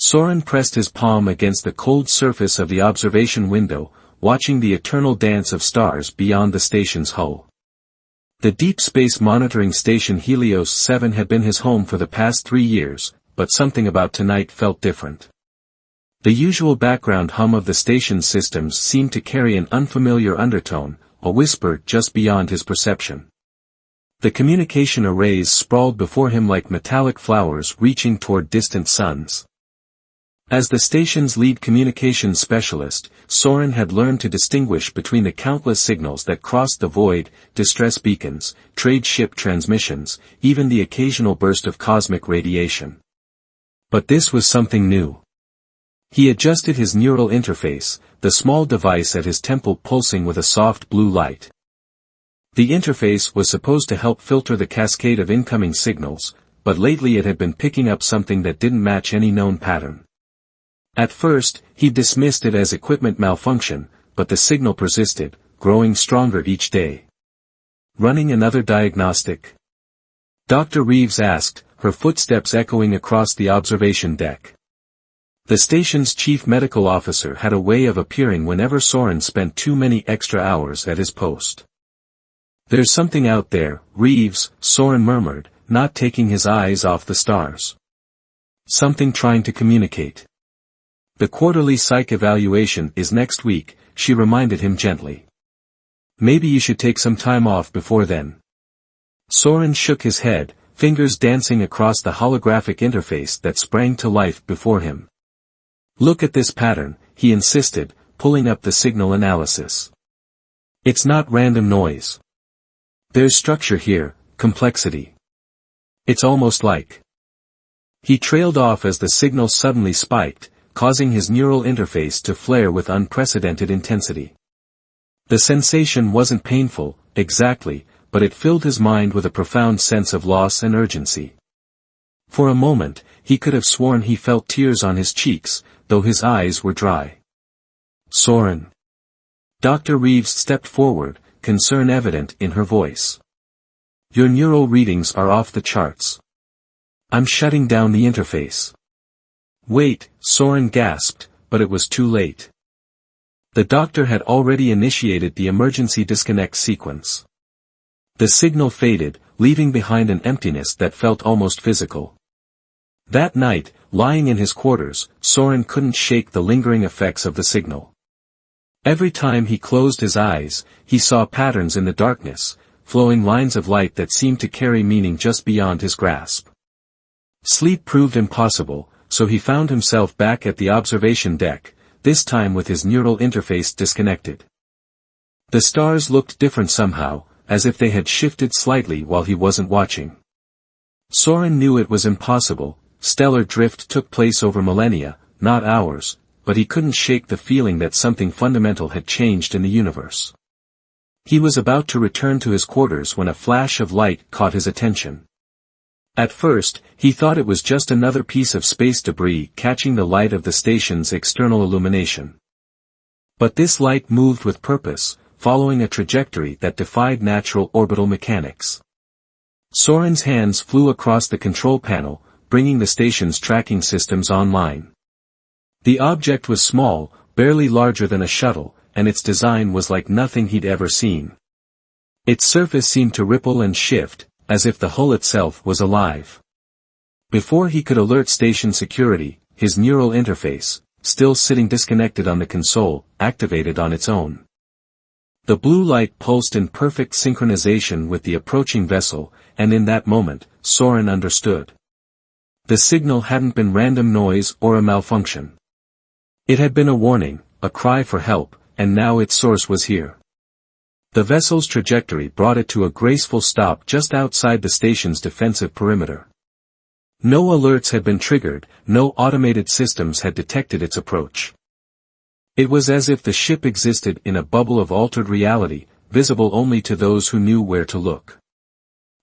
Soren pressed his palm against the cold surface of the observation window, watching the eternal dance of stars beyond the station's hull. The Deep Space Monitoring Station Helios 7 had been his home for the past 3 years, but something about tonight felt different. The usual background hum of the station's systems seemed to carry an unfamiliar undertone, a whisper just beyond his perception. The communication arrays sprawled before him like metallic flowers reaching toward distant suns. As the station's lead communications specialist, Soren had learned to distinguish between the countless signals that crossed the void, distress beacons, trade ship transmissions, even the occasional burst of cosmic radiation. But this was something new. He adjusted his neural interface, the small device at his temple pulsing with a soft blue light. The interface was supposed to help filter the cascade of incoming signals, but lately it had been picking up something that didn't match any known pattern. At first, he dismissed it as equipment malfunction, but the signal persisted, growing stronger each day. Running another diagnostic? Dr. Reeves asked, her footsteps echoing across the observation deck. The station's chief medical officer had a way of appearing whenever Soren spent too many extra hours at his post. There's something out there, Reeves, Soren murmured, not taking his eyes off the stars. Something trying to communicate. The quarterly psych evaluation is next week, she reminded him gently. Maybe you should take some time off before then. Soren shook his head, fingers dancing across the holographic interface that sprang to life before him. Look at this pattern, he insisted, pulling up the signal analysis. It's not random noise. There's structure here, complexity. It's almost like. He trailed off as the signal suddenly spiked, causing his neural interface to flare with unprecedented intensity. The sensation wasn't painful, exactly, but it filled his mind with a profound sense of loss and urgency. For a moment, he could have sworn he felt tears on his cheeks, though his eyes were dry. Soren. Dr. Reeves stepped forward, concern evident in her voice. Your neural readings are off the charts. I'm shutting down the interface. Wait, Soren gasped, but it was too late. The doctor had already initiated the emergency disconnect sequence. The signal faded, leaving behind an emptiness that felt almost physical. That night, lying in his quarters, Soren couldn't shake the lingering effects of the signal. Every time he closed his eyes, he saw patterns in the darkness, flowing lines of light that seemed to carry meaning just beyond his grasp. Sleep proved impossible, so he found himself back at the observation deck, this time with his neural interface disconnected. The stars looked different somehow, as if they had shifted slightly while he wasn't watching. Soren knew it was impossible, stellar drift took place over millennia, not hours, but he couldn't shake the feeling that something fundamental had changed in the universe. He was about to return to his quarters when a flash of light caught his attention. At first, he thought it was just another piece of space debris catching the light of the station's external illumination. But this light moved with purpose, following a trajectory that defied natural orbital mechanics. Soren's hands flew across the control panel, bringing the station's tracking systems online. The object was small, barely larger than a shuttle, and its design was like nothing he'd ever seen. Its surface seemed to ripple and shift, as if the hull itself was alive. Before he could alert station security, his neural interface, still sitting disconnected on the console, activated on its own. The blue light pulsed in perfect synchronization with the approaching vessel, and in that moment, Soren understood. The signal hadn't been random noise or a malfunction. It had been a warning, a cry for help, and now its source was here. The vessel's trajectory brought it to a graceful stop just outside the station's defensive perimeter. No alerts had been triggered, no automated systems had detected its approach. It was as if the ship existed in a bubble of altered reality, visible only to those who knew where to look.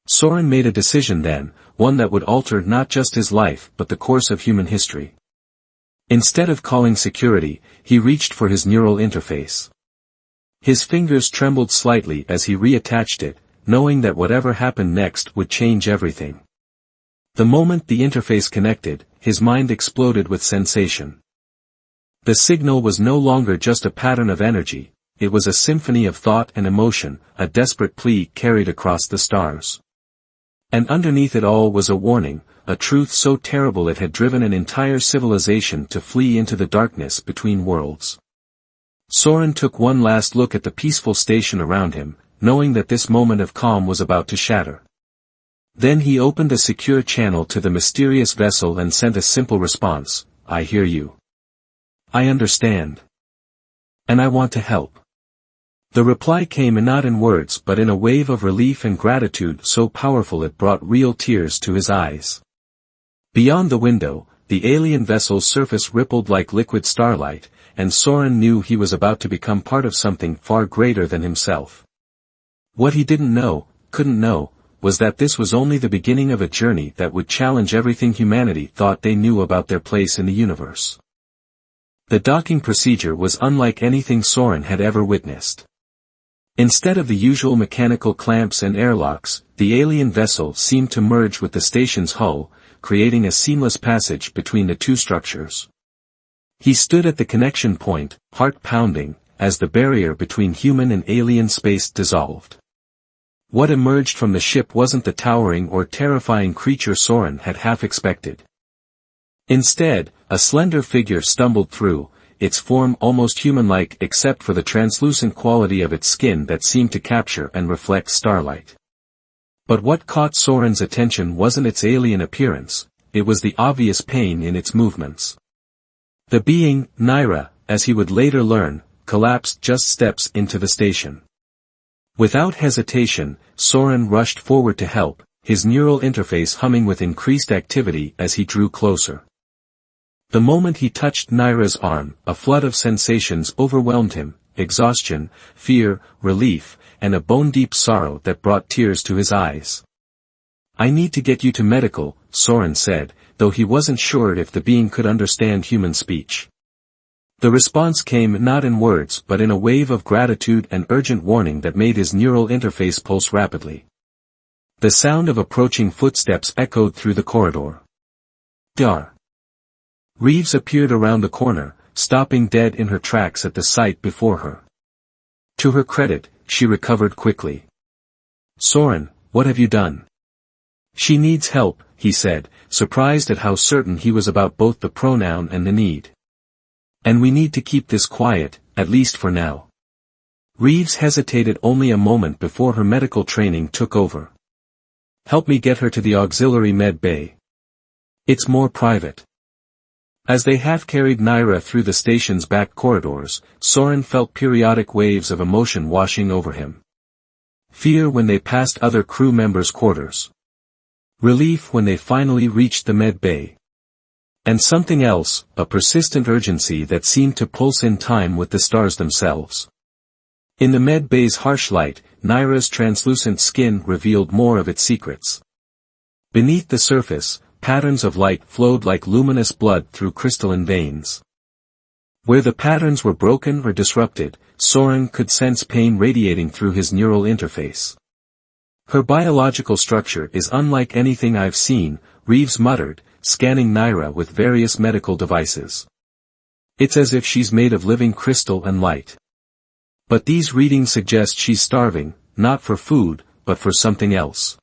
Soren made a decision then, one that would alter not just his life but the course of human history. Instead of calling security, he reached for his neural interface. His fingers trembled slightly as he reattached it, knowing that whatever happened next would change everything. The moment the interface connected, his mind exploded with sensation. The signal was no longer just a pattern of energy, it was a symphony of thought and emotion, a desperate plea carried across the stars. And underneath it all was a warning, a truth so terrible it had driven an entire civilization to flee into the darkness between worlds. Soren took one last look at the peaceful station around him, knowing that this moment of calm was about to shatter. Then he opened a secure channel to the mysterious vessel and sent a simple response, "I hear you. I understand. And I want to help." The reply came not in words but in a wave of relief and gratitude so powerful it brought real tears to his eyes. Beyond the window, the alien vessel's surface rippled like liquid starlight, and Soren knew he was about to become part of something far greater than himself. What he couldn't know, was that this was only the beginning of a journey that would challenge everything humanity thought they knew about their place in the universe. The docking procedure was unlike anything Soren had ever witnessed. Instead of the usual mechanical clamps and airlocks, the alien vessel seemed to merge with the station's hull, creating a seamless passage between the two structures. He stood at the connection point, heart pounding, as the barrier between human and alien space dissolved. What emerged from the ship wasn't the towering or terrifying creature Soren had half expected. Instead, a slender figure stumbled through, its form almost human-like except for the translucent quality of its skin that seemed to capture and reflect starlight. But what caught Soren's attention wasn't its alien appearance, it was the obvious pain in its movements. The being, Naira, as he would later learn, collapsed just steps into the station. Without hesitation, Soren rushed forward to help, his neural interface humming with increased activity as he drew closer. The moment he touched Naira's arm, a flood of sensations overwhelmed him, exhaustion, fear, relief, and a bone-deep sorrow that brought tears to his eyes. "I need to get you to medical," Soren said, though he wasn't sure if the being could understand human speech. The response came not in words but in a wave of gratitude and urgent warning that made his neural interface pulse rapidly. The sound of approaching footsteps echoed through the corridor. Dar. Reeves appeared around the corner, stopping dead in her tracks at the sight before her. To her credit, she recovered quickly. "Soren, what have you done?" "She needs help," he said, surprised at how certain he was about both the pronoun and the need. "And we need to keep this quiet, at least for now." Reeves hesitated only a moment before her medical training took over. "Help me get her to the auxiliary med bay. It's more private." As they half-carried Naira through the station's back corridors, Soren felt periodic waves of emotion washing over him. Fear when they passed other crew members' quarters. Relief when they finally reached the med bay. And something else, a persistent urgency that seemed to pulse in time with the stars themselves. In the med bay's harsh light, Naira's translucent skin revealed more of its secrets. Beneath the surface, patterns of light flowed like luminous blood through crystalline veins. Where the patterns were broken or disrupted, Soren could sense pain radiating through his neural interface. "Her biological structure is unlike anything I've seen," Reeves muttered, scanning Naira with various medical devices. "It's as if she's made of living crystal and light. But these readings suggest she's starving, not for food, but for something else."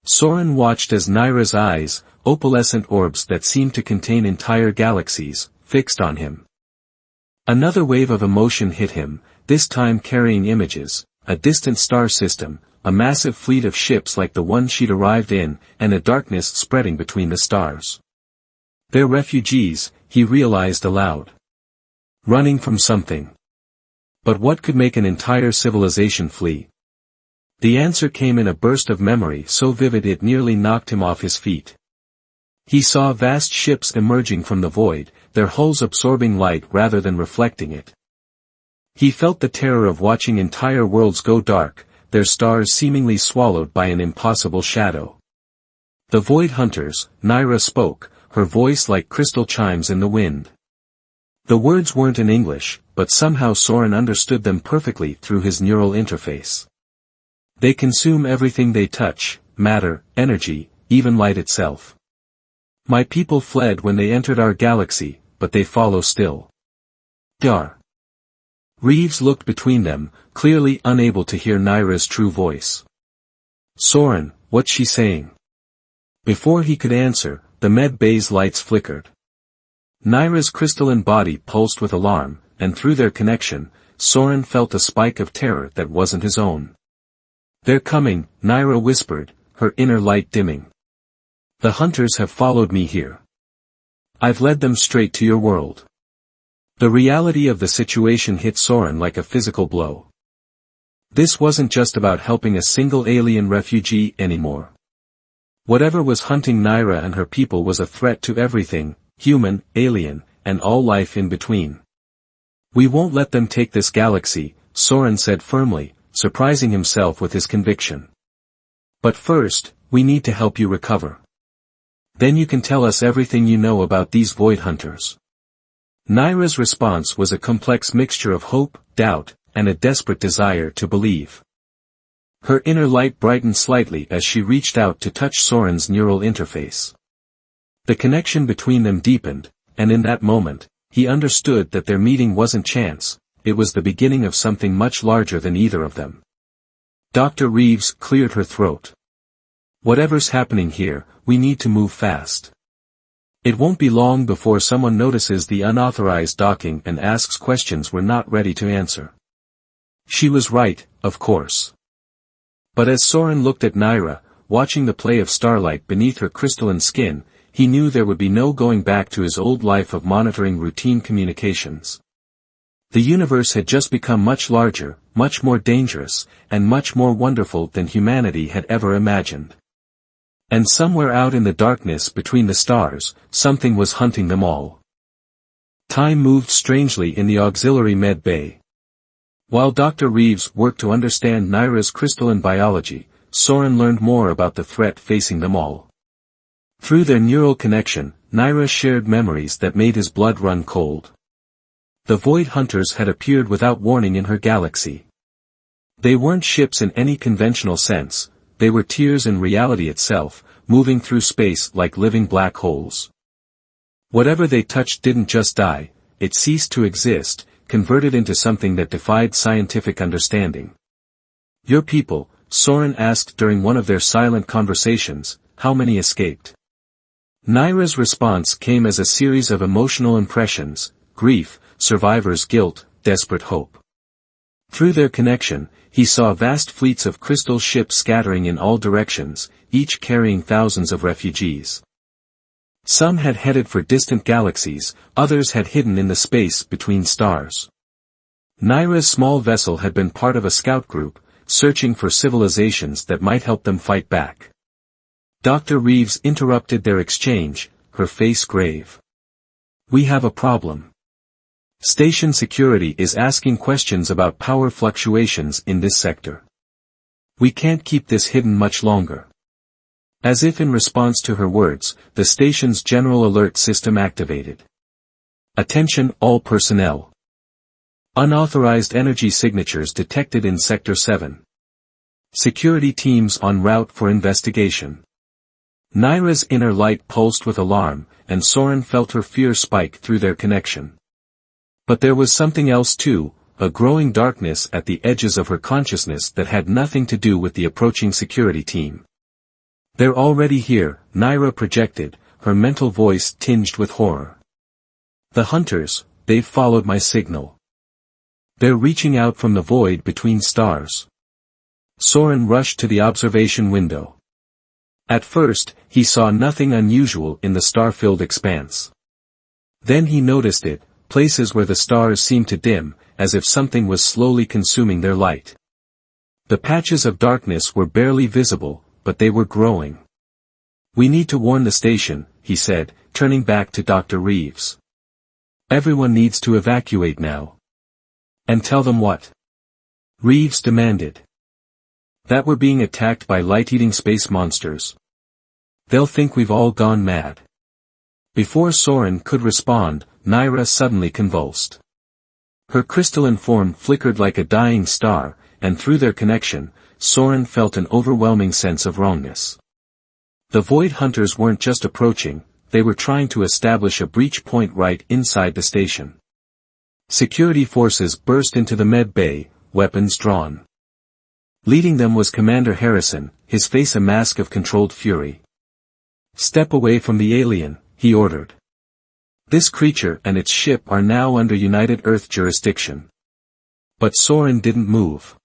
Soren watched as Naira's eyes, opalescent orbs that seemed to contain entire galaxies, fixed on him. Another wave of emotion hit him, this time carrying images, a distant star system, a massive fleet of ships like the one she'd arrived in, and a darkness spreading between the stars. "They're refugees," he realized aloud. "Running from something. But what could make an entire civilization flee?" The answer came in a burst of memory so vivid it nearly knocked him off his feet. He saw vast ships emerging from the void, their hulls absorbing light rather than reflecting it. He felt the terror of watching entire worlds go dark, their stars seemingly swallowed by an impossible shadow. "The Void Hunters," Naira spoke, her voice like crystal chimes in the wind. The words weren't in English, but somehow Soren understood them perfectly through his neural interface. "They consume everything they touch, matter, energy, even light itself. My people fled when they entered our galaxy, but they follow still. Dar. Reeves looked between them, clearly unable to hear Naira's true voice. Soren, what's she saying? Before he could answer, the med bay's lights flickered. Naira's crystalline body pulsed with alarm, and through their connection, Soren felt a spike of terror that wasn't his own. They're coming, Naira whispered, her inner light dimming. The hunters have followed me here. I've led them straight to your world. The reality of the situation hit Soren like a physical blow. This wasn't just about helping a single alien refugee anymore. Whatever was hunting Naira and her people was a threat to everything, human, alien, and all life in between. We won't let them take this galaxy, Soren said firmly, surprising himself with his conviction. But first, we need to help you recover. Then you can tell us everything you know about these void hunters. Naira's response was a complex mixture of hope, doubt, and a desperate desire to believe. Her inner light brightened slightly as she reached out to touch Soren's neural interface. The connection between them deepened, and in that moment, he understood that their meeting wasn't chance, it was the beginning of something much larger than either of them. Dr. Reeves cleared her throat. Whatever's happening here, we need to move fast. It won't be long before someone notices the unauthorized docking and asks questions we're not ready to answer. She was right, of course. But as Soren looked at Naira, watching the play of starlight beneath her crystalline skin, he knew there would be no going back to his old life of monitoring routine communications. The universe had just become much larger, much more dangerous, and much more wonderful than humanity had ever imagined. And somewhere out in the darkness between the stars, something was hunting them all. Time moved strangely in the auxiliary med bay. While Dr. Reeves worked to understand Naira's crystalline biology, Soren learned more about the threat facing them all. Through their neural connection, Naira shared memories that made his blood run cold. The Void Hunters had appeared without warning in her galaxy. They weren't ships in any conventional sense, they were tears in reality itself, moving through space like living black holes. Whatever they touched didn't just die, it ceased to exist, converted into something that defied scientific understanding. Your people, Soren asked during one of their silent conversations, how many escaped? Naira's response came as a series of emotional impressions, grief, survivor's guilt, desperate hope. Through their connection, he saw vast fleets of crystal ships scattering in all directions, each carrying thousands of refugees. Some had headed for distant galaxies, others had hidden in the space between stars. Naira's small vessel had been part of a scout group, searching for civilizations that might help them fight back. Dr. Reeves interrupted their exchange, her face grave. We have a problem. Station security is asking questions about power fluctuations in this sector. We can't keep this hidden much longer. As if in response to her words, the station's general alert system activated. Attention all personnel. Unauthorized energy signatures detected in Sector 7. Security teams en route for investigation. Naira's inner light pulsed with alarm, and Soren felt her fear spike through their connection. But there was something else too, a growing darkness at the edges of her consciousness that had nothing to do with the approaching security team. They're already here, Naira projected, her mental voice tinged with horror. The hunters, they've followed my signal. They're reaching out from the void between stars. Soren rushed to the observation window. At first, he saw nothing unusual in the star-filled expanse. Then he noticed it, places where the stars seemed to dim, as if something was slowly consuming their light. The patches of darkness were barely visible, but they were growing. We need to warn the station, he said, turning back to Dr. Reeves. Everyone needs to evacuate now. And tell them what? Reeves demanded. That we're being attacked by light-eating space monsters. They'll think we've all gone mad. Before Soren could respond, Naira suddenly convulsed. Her crystalline form flickered like a dying star, and through their connection, Soren felt an overwhelming sense of wrongness. The Void Hunters weren't just approaching, they were trying to establish a breach point right inside the station. Security forces burst into the med bay, weapons drawn. Leading them was Commander Harrison, his face a mask of controlled fury. "Step away from the alien," he ordered. "This creature and its ship are now under United Earth jurisdiction." But Soren didn't move.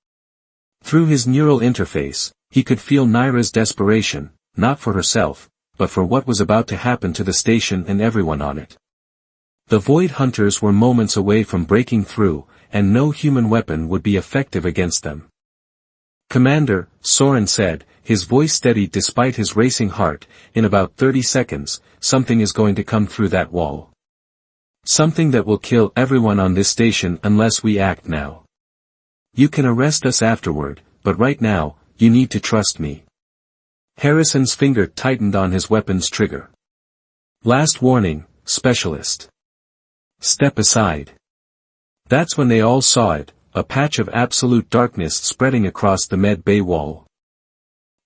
Through his neural interface, he could feel Naira's desperation, not for herself, but for what was about to happen to the station and everyone on it. The Void Hunters were moments away from breaking through, and no human weapon would be effective against them. "Commander," Soren said, his voice steady despite his racing heart, "in about 30 seconds, something is going to come through that wall. Something that will kill everyone on this station unless we act now. You can arrest us afterward, but right now, you need to trust me." Harrison's finger tightened on his weapon's trigger. "Last warning, Specialist. Step aside." That's when they all saw it, a patch of absolute darkness spreading across the med bay wall.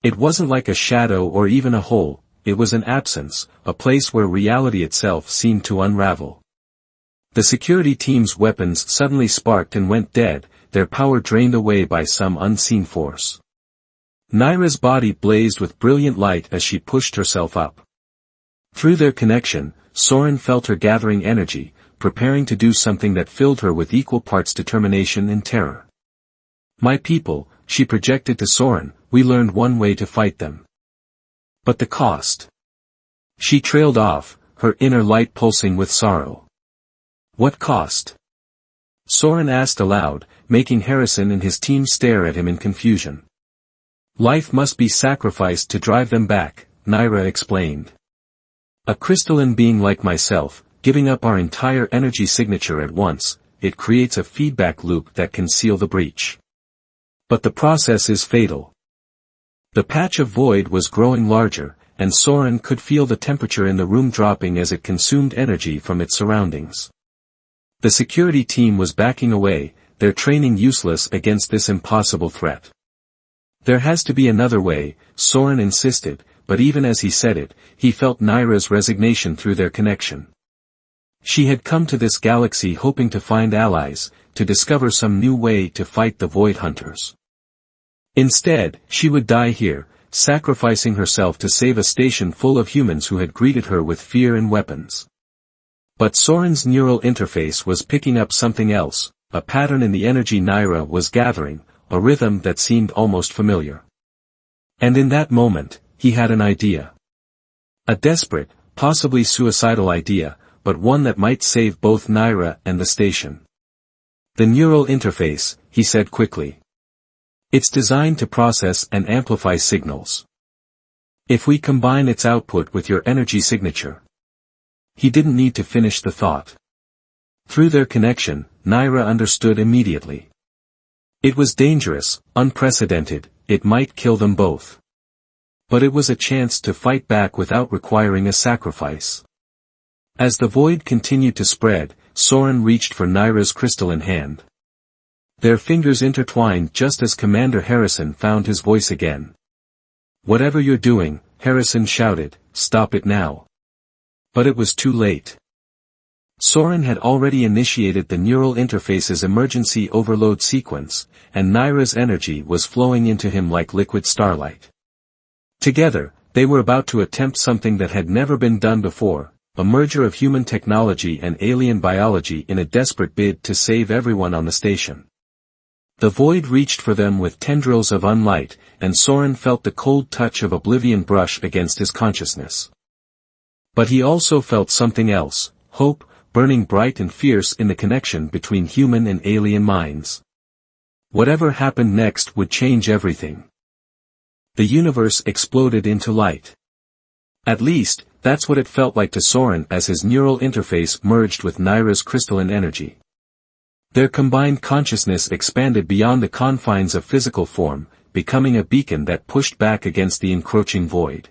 It wasn't like a shadow or even a hole, it was an absence, a place where reality itself seemed to unravel. The security team's weapons suddenly sparked and went dead, their power drained away by some unseen force. Naira's body blazed with brilliant light as she pushed herself up. Through their connection, Soren felt her gathering energy, preparing to do something that filled her with equal parts determination and terror. "My people," she projected to Soren, "we learned one way to fight them. But the cost." She trailed off, her inner light pulsing with sorrow. "What cost?" Soren asked aloud, making Harrison and his team stare at him in confusion. "Life must be sacrificed to drive them back," Naira explained. "A crystalline being like myself, giving up our entire energy signature at once, it creates a feedback loop that can seal the breach. But the process is fatal." The patch of void was growing larger, and Soren could feel the temperature in the room dropping as it consumed energy from its surroundings. The security team was backing away, their training useless against this impossible threat. "There has to be another way," Soren insisted, but even as he said it, he felt Naira's resignation through their connection. She had come to this galaxy hoping to find allies, to discover some new way to fight the Void Hunters. Instead, she would die here, sacrificing herself to save a station full of humans who had greeted her with fear and weapons. But Soren's neural interface was picking up something else, a pattern in the energy Naira was gathering, a rhythm that seemed almost familiar. And in that moment, he had an idea. A desperate, possibly suicidal idea, but one that might save both Naira and the station. "The neural interface," he said quickly. "It's designed to process and amplify signals. If we combine its output with your energy signature." He didn't need to finish the thought. Through their connection, Naira understood immediately. It was dangerous, unprecedented, it might kill them both. But it was a chance to fight back without requiring a sacrifice. As the void continued to spread, Soren reached for Naira's crystalline hand. Their fingers intertwined just as Commander Harrison found his voice again. "Whatever you're doing," Harrison shouted, "stop it now." But it was too late. Soren had already initiated the neural interface's emergency overload sequence, and Naira's energy was flowing into him like liquid starlight. Together, they were about to attempt something that had never been done before, a merger of human technology and alien biology in a desperate bid to save everyone on the station. The void reached for them with tendrils of unlight, and Soren felt the cold touch of oblivion brush against his consciousness. But he also felt something else, hope, burning bright and fierce in the connection between human and alien minds. Whatever happened next would change everything. The universe exploded into light. At least, that's what it felt like to Soren as his neural interface merged with Naira's crystalline energy. Their combined consciousness expanded beyond the confines of physical form, becoming a beacon that pushed back against the encroaching void.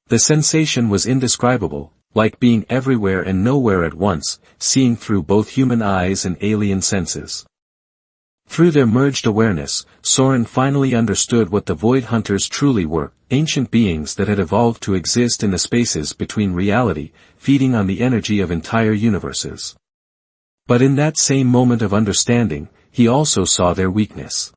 The sensation was indescribable, like being everywhere and nowhere at once, seeing through both human eyes and alien senses. Through their merged awareness, Soren finally understood what the Void Hunters truly were, ancient beings that had evolved to exist in the spaces between reality, feeding on the energy of entire universes. But in that same moment of understanding, he also saw their weakness.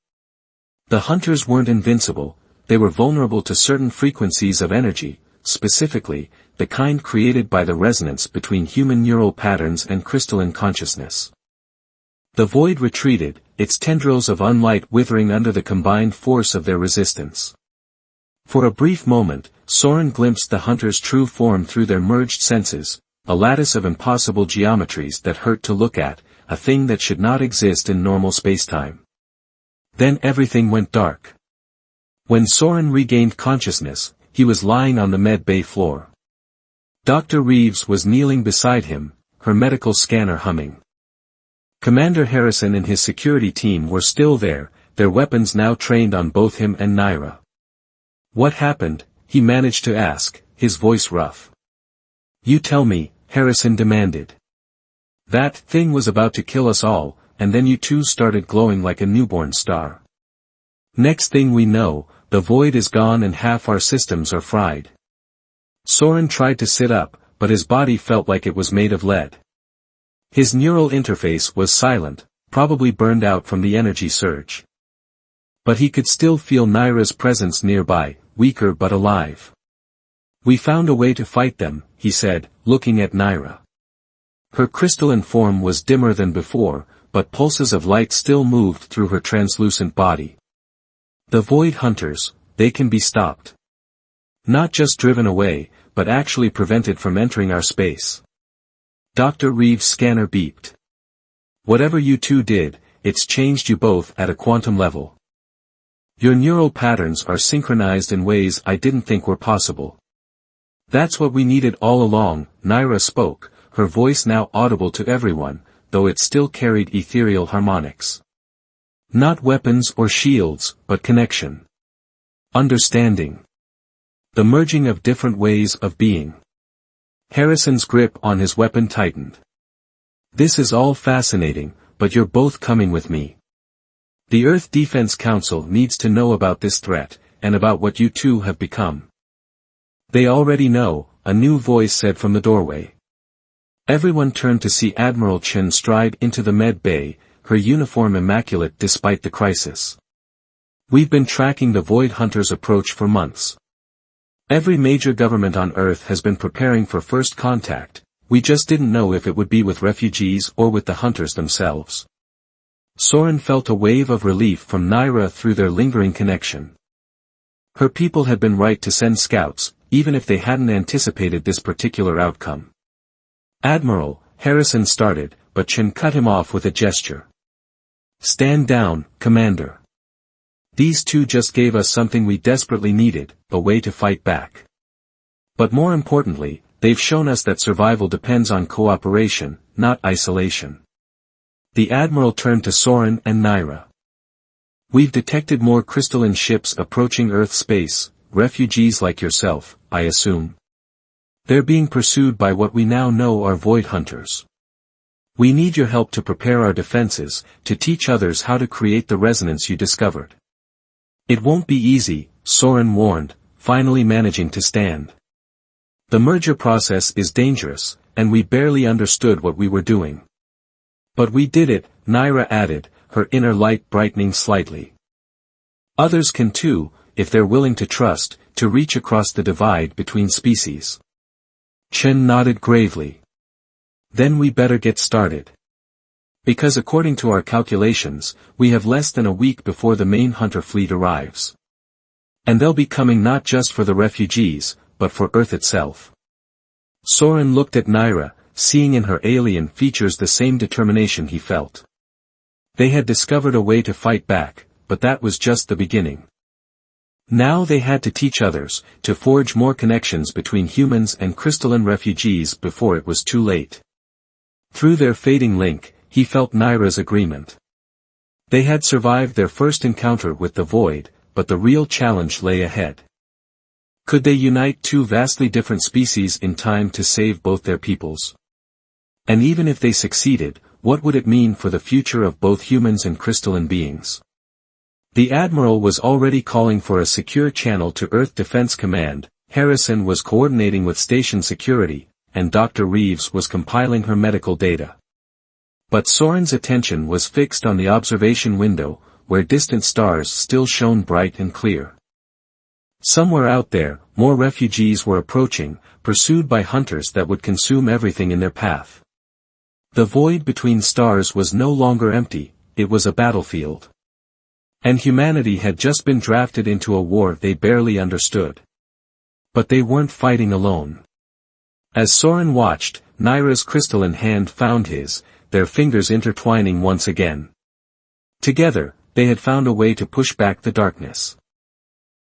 The hunters weren't invincible, they were vulnerable to certain frequencies of energy, specifically, the kind created by the resonance between human neural patterns and crystalline consciousness. The void retreated, its tendrils of unlight withering under the combined force of their resistance. For a brief moment, Soren glimpsed the hunter's true form through their merged senses, a lattice of impossible geometries that hurt to look at, a thing that should not exist in normal spacetime. Then everything went dark. When Soren regained consciousness, he was lying on the med bay floor. Dr. Reeves was kneeling beside him, her medical scanner humming. Commander Harrison and his security team were still there, their weapons now trained on both him and Naira. "What happened?" he managed to ask, his voice rough. "You tell me," Harrison demanded. "That thing was about to kill us all, and then you two started glowing like a newborn star. Next thing we know, the void is gone and half our systems are fried." Soren tried to sit up, but his body felt like it was made of lead. His neural interface was silent, probably burned out from the energy surge. But he could still feel Naira's presence nearby, weaker but alive. "We found a way to fight them," he said, looking at Naira. Her crystalline form was dimmer than before, but pulses of light still moved through her translucent body. "The Void Hunters, they can be stopped. Not just driven away, but actually prevented from entering our space." Dr. Reeves' scanner beeped. "Whatever you two did, it's changed you both at a quantum level. Your neural patterns are synchronized in ways I didn't think were possible." "That's what we needed all along," Naira spoke, her voice now audible to everyone, though it still carried ethereal harmonics. "Not weapons or shields, but connection. Understanding. The merging of different ways of being." Harrison's grip on his weapon tightened. "This is all fascinating, but you're both coming with me. The Earth Defense Council needs to know about this threat, and about what you two have become." "They already know," a new voice said from the doorway. Everyone turned to see Admiral Chen stride into the med bay, her uniform immaculate despite the crisis. "We've been tracking the Void Hunters' approach for months. Every major government on Earth has been preparing for first contact, we just didn't know if it would be with refugees or with the hunters themselves." Soren felt a wave of relief from Naira through their lingering connection. Her people had been right to send scouts, even if they hadn't anticipated this particular outcome. "Admiral," Harrison started, but Chen cut him off with a gesture. "Stand down, Commander. These two just gave us something we desperately needed, a way to fight back. But more importantly, they've shown us that survival depends on cooperation, not isolation." The Admiral turned to Soren and Naira. "We've detected more crystalline ships approaching Earth space, refugees like yourself, I assume. They're being pursued by what we now know are Void Hunters. We need your help to prepare our defenses, to teach others how to create the resonance you discovered." "It won't be easy," Soren warned, finally managing to stand. "The merger process is dangerous, and we barely understood what we were doing. But we did it," Naira added, her inner light brightening slightly. "Others can too, if they're willing to trust, to reach across the divide between species." Chen nodded gravely. "Then we better get started. Because according to our calculations, we have less than a week before the main hunter fleet arrives. And they'll be coming not just for the refugees, but for Earth itself." Soren looked at Naira, seeing in her alien features the same determination he felt. They had discovered a way to fight back, but that was just the beginning. Now they had to teach others, to forge more connections between humans and crystalline refugees before it was too late. Through their fading link, he felt Naira's agreement. They had survived their first encounter with the Void, but the real challenge lay ahead. Could they unite two vastly different species in time to save both their peoples? And even if they succeeded, what would it mean for the future of both humans and crystalline beings? The Admiral was already calling for a secure channel to Earth Defense Command, Harrison was coordinating with station security, and Dr. Reeves was compiling her medical data. But Soren's attention was fixed on the observation window, where distant stars still shone bright and clear. Somewhere out there, more refugees were approaching, pursued by hunters that would consume everything in their path. The void between stars was no longer empty, it was a battlefield. And humanity had just been drafted into a war they barely understood. But they weren't fighting alone. As Soren watched, Naira's crystalline hand found his, their fingers intertwining once again. Together, they had found a way to push back the darkness.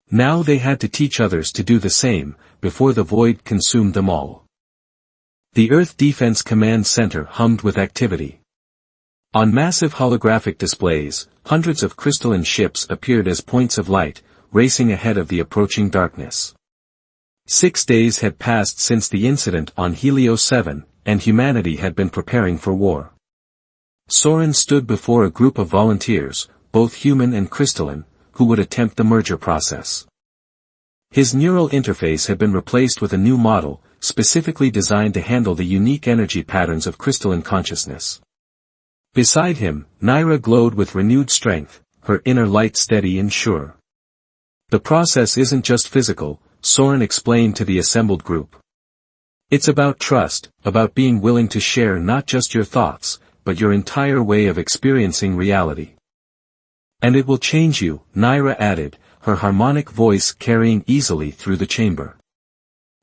Now they had to teach others to do the same, before the void consumed them all. The Earth Defense Command Center hummed with activity. On massive holographic displays, hundreds of crystalline ships appeared as points of light, racing ahead of the approaching darkness. 6 days had passed since the incident on Helios 7, and humanity had been preparing for war. Soren stood before a group of volunteers, both human and crystalline, who would attempt the merger process. His neural interface had been replaced with a new model, specifically designed to handle the unique energy patterns of crystalline consciousness. Beside him, Naira glowed with renewed strength, her inner light steady and sure. The process isn't just physical, Soren explained to the assembled group. It's about trust, about being willing to share not just your thoughts, but your entire way of experiencing reality. And it will change you, Naira added, her harmonic voice carrying easily through the chamber.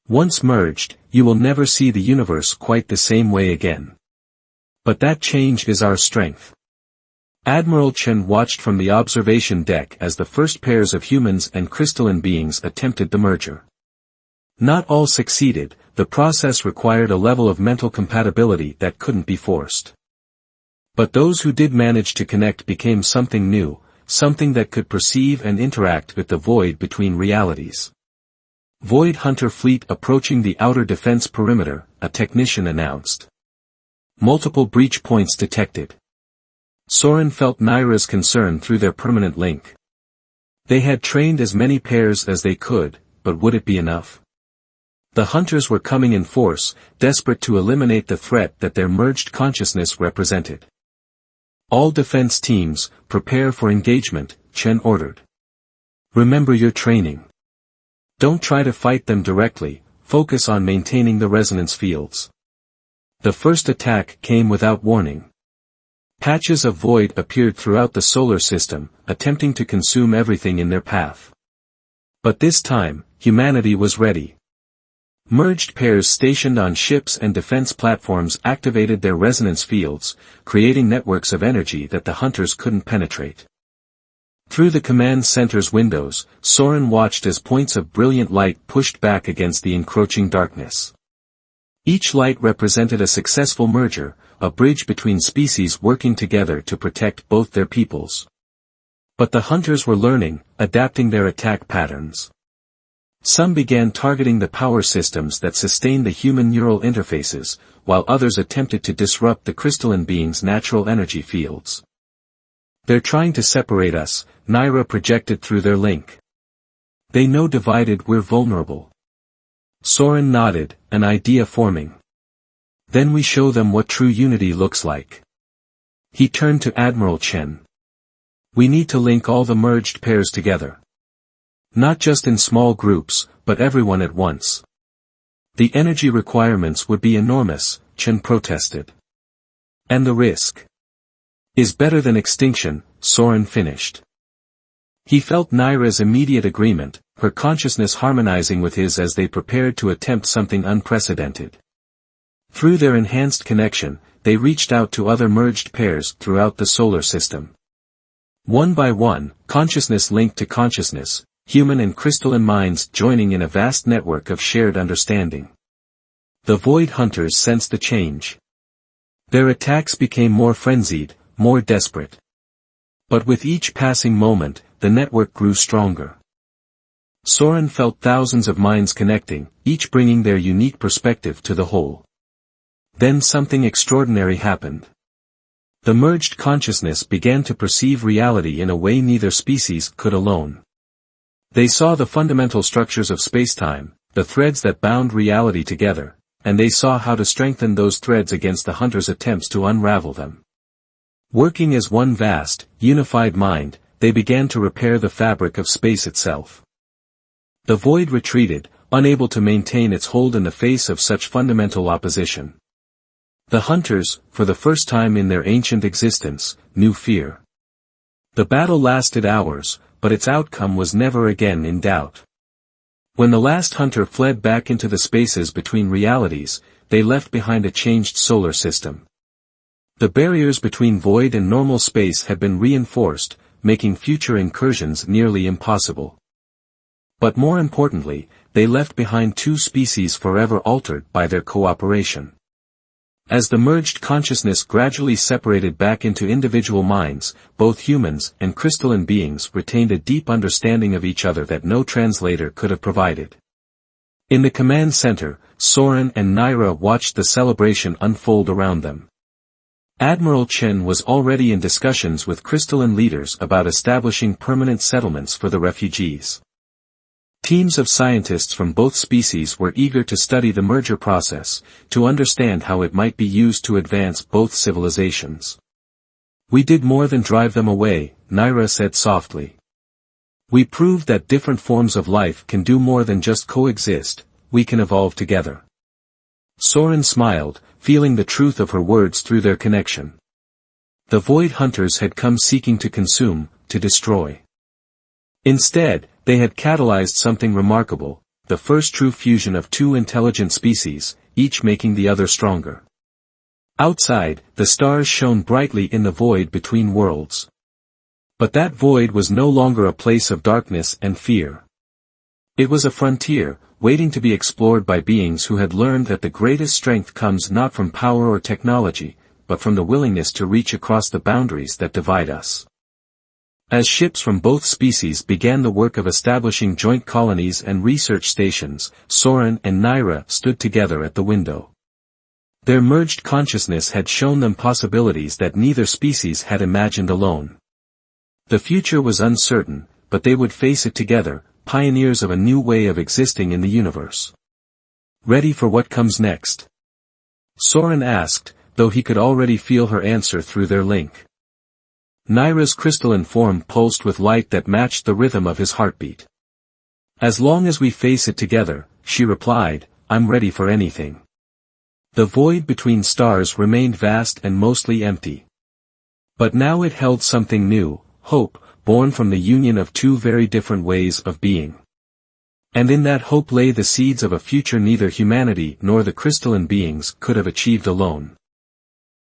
Once merged, you will never see the universe quite the same way again. But that change is our strength. Admiral Chen watched from the observation deck as the first pairs of humans and crystalline beings attempted the merger. Not all succeeded, the process required a level of mental compatibility that couldn't be forced. But those who did manage to connect became something new, something that could perceive and interact with the void between realities. Void Hunter Fleet approaching the outer defense perimeter, a technician announced. Multiple breach points detected. Soren felt Naira's concern through their permanent link. They had trained as many pairs as they could, but would it be enough? The hunters were coming in force, desperate to eliminate the threat that their merged consciousness represented. All defense teams, prepare for engagement, Chen ordered. Remember your training. Don't try to fight them directly, focus on maintaining the resonance fields. The first attack came without warning. Patches of void appeared throughout the solar system, attempting to consume everything in their path. But this time, humanity was ready. Merged pairs stationed on ships and defense platforms activated their resonance fields, creating networks of energy that the hunters couldn't penetrate. Through the command center's windows, Soren watched as points of brilliant light pushed back against the encroaching darkness. Each light represented a successful merger, a bridge between species working together to protect both their peoples. But the hunters were learning, adapting their attack patterns. Some began targeting the power systems that sustained the human neural interfaces, while others attempted to disrupt the crystalline being's natural energy fields. They're trying to separate us, Naira projected through their link. They know divided we're vulnerable. Soren nodded, an idea forming. Then we show them what true unity looks like. He turned to Admiral Chen. We need to link all the merged pairs together. Not just in small groups, but everyone at once. The energy requirements would be enormous, Chen protested. And the risk is better than extinction, Soren finished. He felt Naira's immediate agreement, her consciousness harmonizing with his as they prepared to attempt something unprecedented. Through their enhanced connection, they reached out to other merged pairs throughout the solar system. One by one, consciousness linked to consciousness, human and crystalline minds joining in a vast network of shared understanding. The Void Hunters sensed the change. Their attacks became more frenzied, more desperate. But with each passing moment, the network grew stronger. Soren felt thousands of minds connecting, each bringing their unique perspective to the whole. Then something extraordinary happened. The merged consciousness began to perceive reality in a way neither species could alone. They saw the fundamental structures of spacetime, the threads that bound reality together, and they saw how to strengthen those threads against the hunter's attempts to unravel them. Working as one vast, unified mind, they began to repair the fabric of space itself. The void retreated, unable to maintain its hold in the face of such fundamental opposition. The hunters, for the first time in their ancient existence, knew fear. The battle lasted hours, but its outcome was never again in doubt. When the last hunter fled back into the spaces between realities, they left behind a changed solar system. The barriers between void and normal space had been reinforced, making future incursions nearly impossible. But more importantly, they left behind two species forever altered by their cooperation. As the merged consciousness gradually separated back into individual minds, both humans and crystalline beings retained a deep understanding of each other that no translator could have provided. In the command center, Soren and Naira watched the celebration unfold around them. Admiral Chen was already in discussions with crystalline leaders about establishing permanent settlements for the refugees. Teams of scientists from both species were eager to study the merger process, to understand how it might be used to advance both civilizations. "We did more than drive them away," Naira said softly. "We proved that different forms of life can do more than just coexist, we can evolve together." Soren smiled, feeling the truth of her words through their connection. The Void Hunters had come seeking to consume, to destroy. Instead, they had catalyzed something remarkable, the first true fusion of two intelligent species, each making the other stronger. Outside, the stars shone brightly in the void between worlds. But that void was no longer a place of darkness and fear. It was a frontier, waiting to be explored by beings who had learned that the greatest strength comes not from power or technology, but from the willingness to reach across the boundaries that divide us. As ships from both species began the work of establishing joint colonies and research stations, Soren and Naira stood together at the window. Their merged consciousness had shown them possibilities that neither species had imagined alone. The future was uncertain, but they would face it together, pioneers of a new way of existing in the universe. "Ready for what comes next?" Soren asked, though he could already feel her answer through their link. Naira's crystalline form pulsed with light that matched the rhythm of his heartbeat. "As long as we face it together," she replied, "I'm ready for anything." The void between stars remained vast and mostly empty. But now it held something new, hope, born from the union of two very different ways of being. And in that hope lay the seeds of a future neither humanity nor the crystalline beings could have achieved alone.